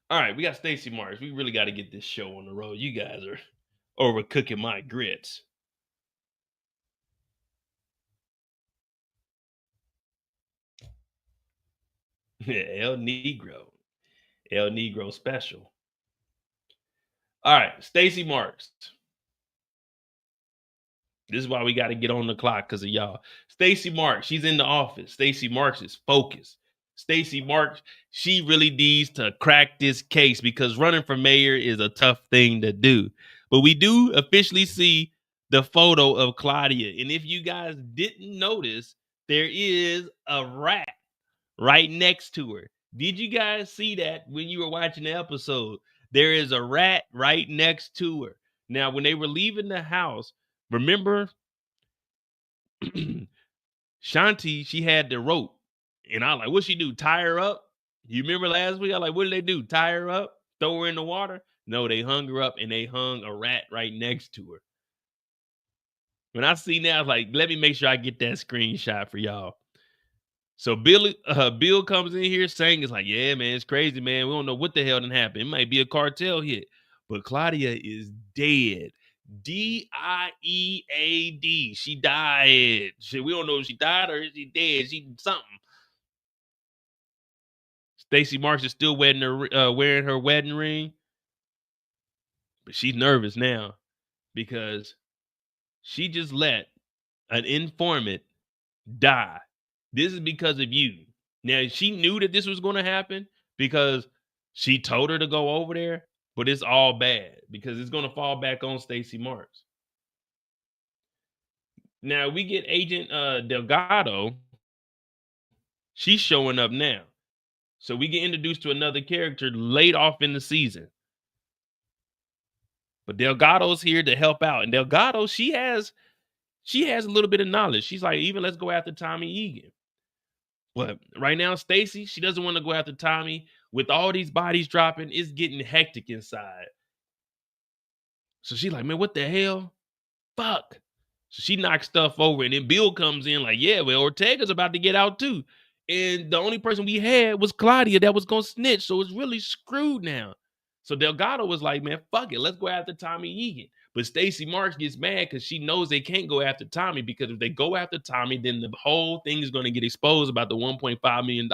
All right, we got Stacey Marks. We really got to get this show on the road. You guys are overcooking my grits. El Negro. El Negro special. All right, Stacey Marks. This is why we got to get on the clock because of y'all. Stacey Marks, she's in the office. Stacey Marks is focused. Stacey Marks, she really needs to crack this case because running for mayor is a tough thing to do. But we do officially see the photo of Claudia. And if you guys didn't notice, there is a rat right next to her. Did you guys see that when you were watching the episode? There is a rat right next to her. Now, when they were leaving the house, remember Shanti, she had the rope. And I was like, what she do? Tie her up? You remember last week? I was like, what did they do? Tie her up? Throw her in the water? No, they hung her up and they hung a rat right next to her. When I see that, I was like, let me make sure I get that screenshot for y'all. So Bill comes in here saying it's like, yeah, man, it's crazy, man. We don't know what the hell done happened. It might be a cartel hit. But Claudia is dead. D-I-E-A-D. She died. We don't know if she died or is she dead. She something. Stacey Marks is still wearing her wedding ring. But she's nervous now because she just let an informant die. This is because of you. Now, she knew that this was going to happen because she told her to go over there, but it's all bad because it's going to fall back on Stacey Marks. Now, we get Agent Delgado. She's showing up now. So we get introduced to another character late off in the season. But Delgado's here to help out. And Delgado, she has a little bit of knowledge. She's like, even let's go after Tommy Egan. But right now, Stacy, she doesn't want to go after Tommy. With all these bodies dropping, it's getting hectic inside. So she's like, man, what the hell? Fuck. So she knocks stuff over, and then Bill comes in like, yeah, well, Ortega's about to get out too. And the only person we had was Claudia that was going to snitch. So it's really screwed now. So Delgado was like, man, fuck it. Let's go after Tommy Egan. But Stacey Marks gets mad because she knows they can't go after Tommy because if they go after Tommy, then the whole thing is going to get exposed about the $1.5 million,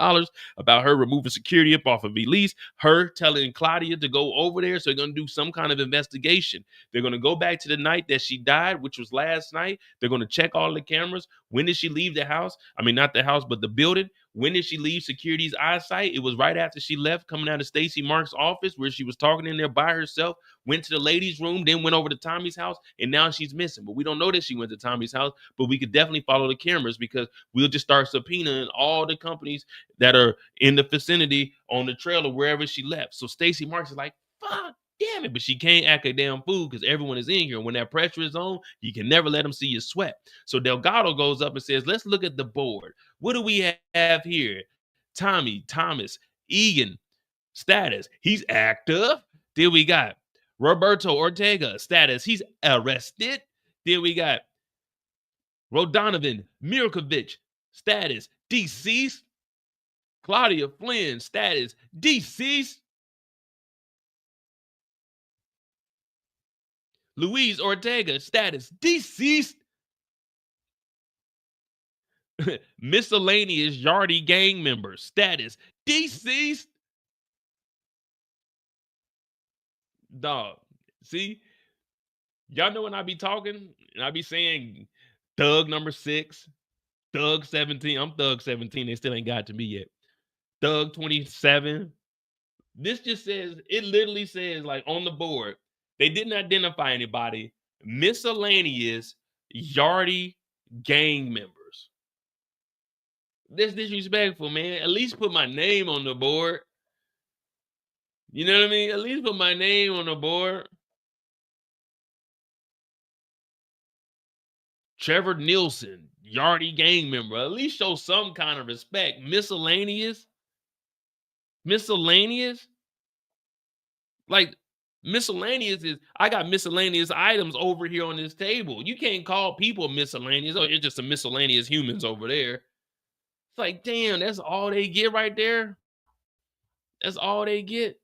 about her removing security up off of Elise, her telling Claudia to go over there. So they're going to do some kind of investigation. They're going to go back to the night that she died, which was last night. They're going to check all the cameras. When did she leave the house? I mean, not the house, but the building. When did she leave security's eyesight? It was right after she left, coming out of Stacey Marks' office where she was talking in there by herself, went to the ladies' room, then went over to Tommy's house, and now she's missing. But we don't know that she went to Tommy's house, but we could definitely follow the cameras because we'll just start subpoenaing all the companies that are in the vicinity on the trail or wherever she left. So Stacey Marks is like, fuck. Damn it, but she can't act a damn fool because everyone is in here. When that pressure is on, you can never let them see you sweat. So Delgado goes up and says, let's look at the board. What do we have here? Tommy, Thomas, Egan, status. He's active. Then we got Roberto Ortega, status. He's arrested. Then we got Rodonovan Mirkovic, status. Deceased. Claudia Flynn, status. Deceased. Luis Ortega, status. Deceased. Miscellaneous Yardie gang member, status. Deceased. Dog. See? Y'all know when I be talking and I be saying Thug number 6, Thug 17. I'm Thug 17. They still ain't got to me yet. Thug 27. This just says, it literally says like on the board, they didn't identify anybody. Miscellaneous Yardie gang members. That's disrespectful, man. At least put my name on the board. You know what I mean? At least put my name on the board. Trevor Nielsen, Yardie gang member. At least show some kind of respect. Miscellaneous? Miscellaneous? Like, miscellaneous is, I got miscellaneous items over here on this table. You can't call people miscellaneous. Oh, it's just some miscellaneous humans over there. It's like, damn, that's all they get right there? That's all they get?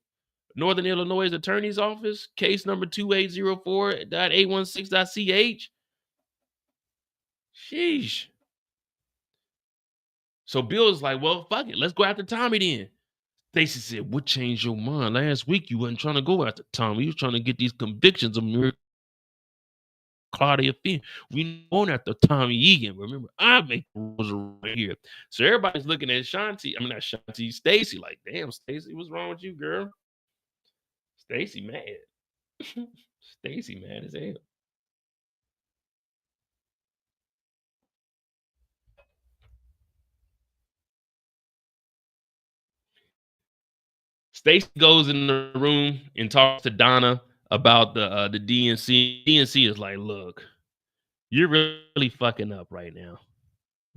Northern Illinois Attorney's Office, case number 2804.816.ch. Sheesh. So Bill's like, well, fuck it. Let's go after Tommy then. Stacy said, what changed your mind? Last week you wasn't trying to go after Tommy. You was trying to get these convictions of Claudia Flynn. We going after Tommy Egan. Remember, I make rules right here. So everybody's looking at Shanti. I mean, not Shanti, Stacy. Like, damn, Stacy, what's wrong with you, girl? Stacy mad. Stacy mad as hell. Stacy goes in the room and talks to Donna about the DNC. DNC is like, look, you're really fucking up right now.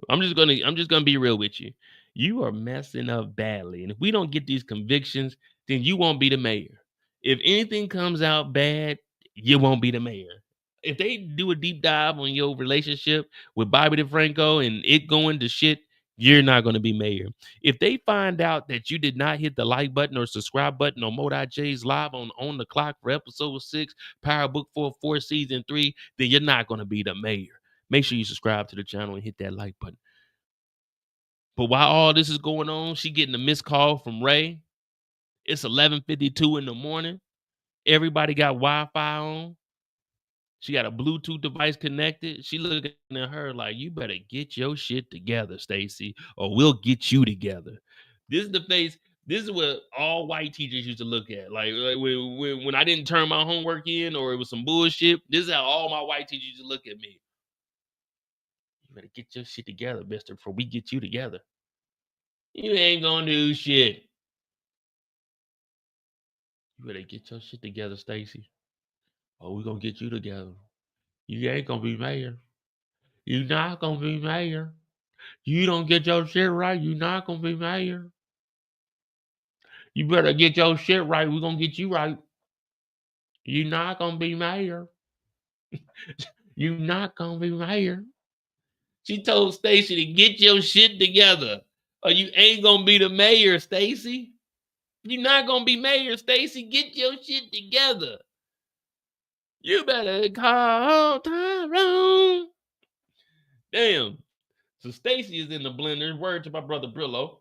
I'm just gonna be real with you. You are messing up badly. And if we don't get these convictions, then you won't be the mayor. If anything comes out bad, you won't be the mayor. If they do a deep dive on your relationship with Bobby DeFranco and it going to shit, you're not going to be mayor. If they find out that you did not hit the like button or subscribe button on Mo.J's live on the clock for episode 6, Power Book 4 season 3, then you're not going to be the mayor. Make sure you subscribe to the channel and hit that like button. But while all this is going on, she getting a missed call from Ray. It's 11:52 in the morning. Everybody got Wi-Fi on. She got a Bluetooth device connected. She looking at her like, you better get your shit together, Stacy, or we'll get you together. This is the face. This is what all white teachers used to look at. Like when I didn't turn my homework in or it was some bullshit, this is how all my white teachers used to look at me. You better get your shit together, mister, before we get you together. You ain't gonna do shit. You better get your shit together, Stacy. Or we're gonna get you together. You ain't gonna be mayor. You not gonna be mayor. You don't get your shit right, you not gonna be mayor. You better get your shit right. We're gonna get you right. You not gonna be mayor. You not gonna be mayor. She told Stacy to get your shit together. Or you ain't gonna be the mayor, Stacy. You not gonna be mayor, Stacy. Get your shit together. You better call Tyrone. Damn. So Stacy is in the blender. Word to my brother Brillo.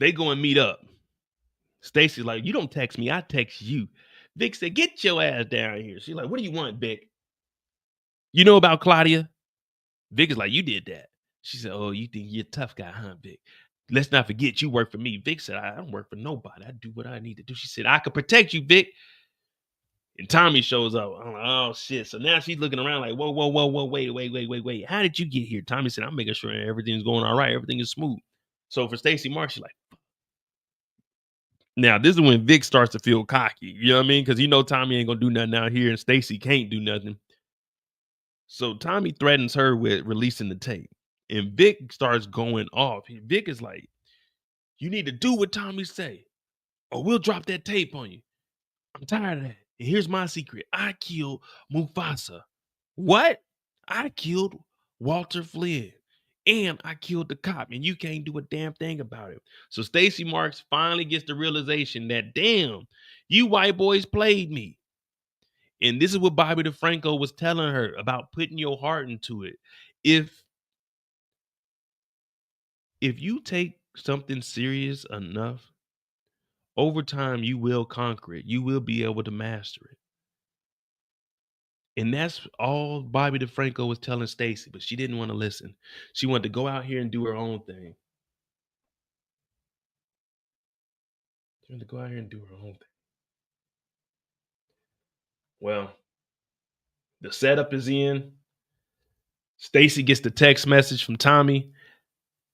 They go and meet up. Stacy's like, you don't text me, I text you. Vic said, get your ass down here. She's like, what do you want, Vic? You know about Claudia? Vic is like, you did that. She said, oh, you think you're a tough guy, huh, Vic? Let's not forget you work for me. Vic said, I don't work for nobody. I do what I need to do. She said, I could protect you, Vic. And Tommy shows up. I'm like, oh, shit. So now she's looking around like, whoa, wait. How did you get here? Tommy said, I'm making sure everything's going all right. Everything is smooth. So for Stacey Mark, she's like, now this is when Vic starts to feel cocky. You know what I mean? Because you know Tommy ain't going to do nothing out here and Stacey can't do nothing. So Tommy threatens her with releasing the tape. And Vic starts going off. Vic is like, you need to do what Tommy say, or we'll drop that tape on you. I'm tired of that. And here's my secret. I killed Mufasa. What? I killed Walter Flynn. And I killed the cop. And you can't do a damn thing about it. So Stacey Marks finally gets the realization that, damn, you white boys played me. And this is what Bobby DeFranco was telling her about putting your heart into it. If you take something serious enough, over time you will conquer it. You will be able to master it. And that's all Bobby DeFranco was telling Stacy, but she didn't want to listen. She wanted to go out here and do her own thing. She wanted to go out here and do her own thing. Well, the setup is in. Stacy gets the text message from Tommy.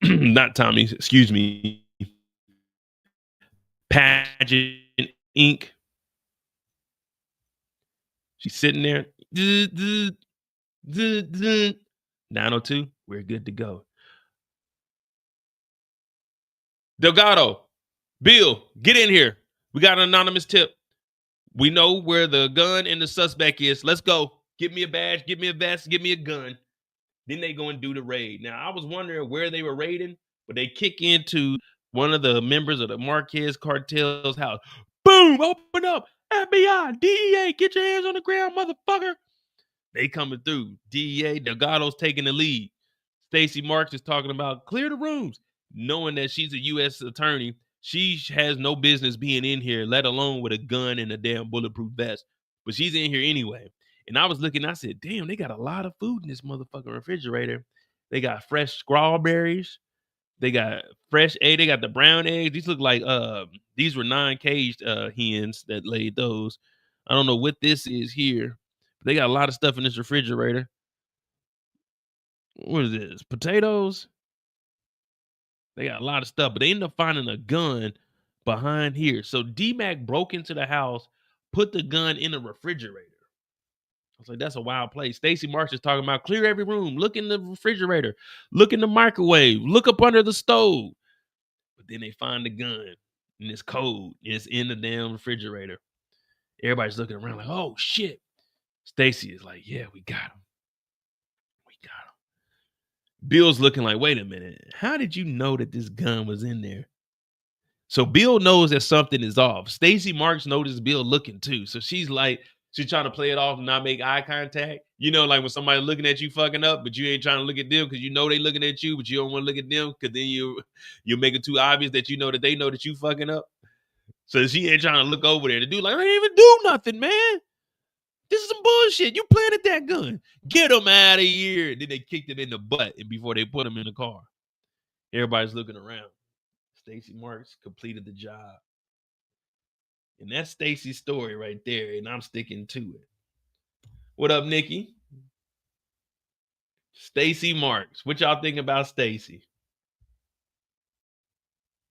Not Tommy, excuse me. Pageant Inc. She's sitting there. 902. We're good to go. Delgado, Bill, get in here. We got an anonymous tip. We know where the gun and the suspect is. Let's go. Give me a badge, give me a vest, give me a gun. Then they go and do the raid. Now, I was wondering where they were raiding, but they kick into one of the members of the Marquez cartel's house. Boom! Open up! FBI, DEA, get your hands on the ground, motherfucker! They coming through. DEA, Delgado's taking the lead. Stacey Marks is talking about clear the rooms, knowing that she's a U.S. attorney. She has no business being in here, let alone with a gun and a damn bulletproof vest. But she's in here anyway. And I was looking, I said, damn, they got a lot of food in this motherfucking refrigerator. They got fresh strawberries. They got fresh egg. They got the brown eggs. These look like these were non-caged hens that laid those. I don't know what this is here. But they got a lot of stuff in this refrigerator. What is this? Potatoes? They got a lot of stuff, but they ended up finding a gun behind here. So D-Mac broke into the house, put the gun in the refrigerator. I was like, that's a wild place. Stacey Marks is talking about clear every room, look in the refrigerator, look in the microwave, look up under the stove. But then they find the gun and it's cold. It's in the damn refrigerator. Everybody's looking around like, oh shit. Stacey is like, yeah, we got him. We got him. Bill's looking like, wait a minute. How did you know that this gun was in there? So Bill knows that something is off. Stacey Marks noticed Bill looking too. So she's like, she's trying to play it off and not make eye contact. You know, like when somebody looking at you fucking up, but you ain't trying to look at them because you know they looking at you, but you don't want to look at them because then you make it too obvious that you know that they know that you fucking up. So she ain't trying to look over there. The dude like, I didn't even do nothing, man. This is some bullshit. You planted that gun. Get him out of here. Then they kicked him in the butt and before they put him in the car. Everybody's looking around. Stacey Marks completed the job. And that's Stacey's story right there, and I'm sticking to it. What up, Nikki? Stacey Marks. What y'all think about Stacey?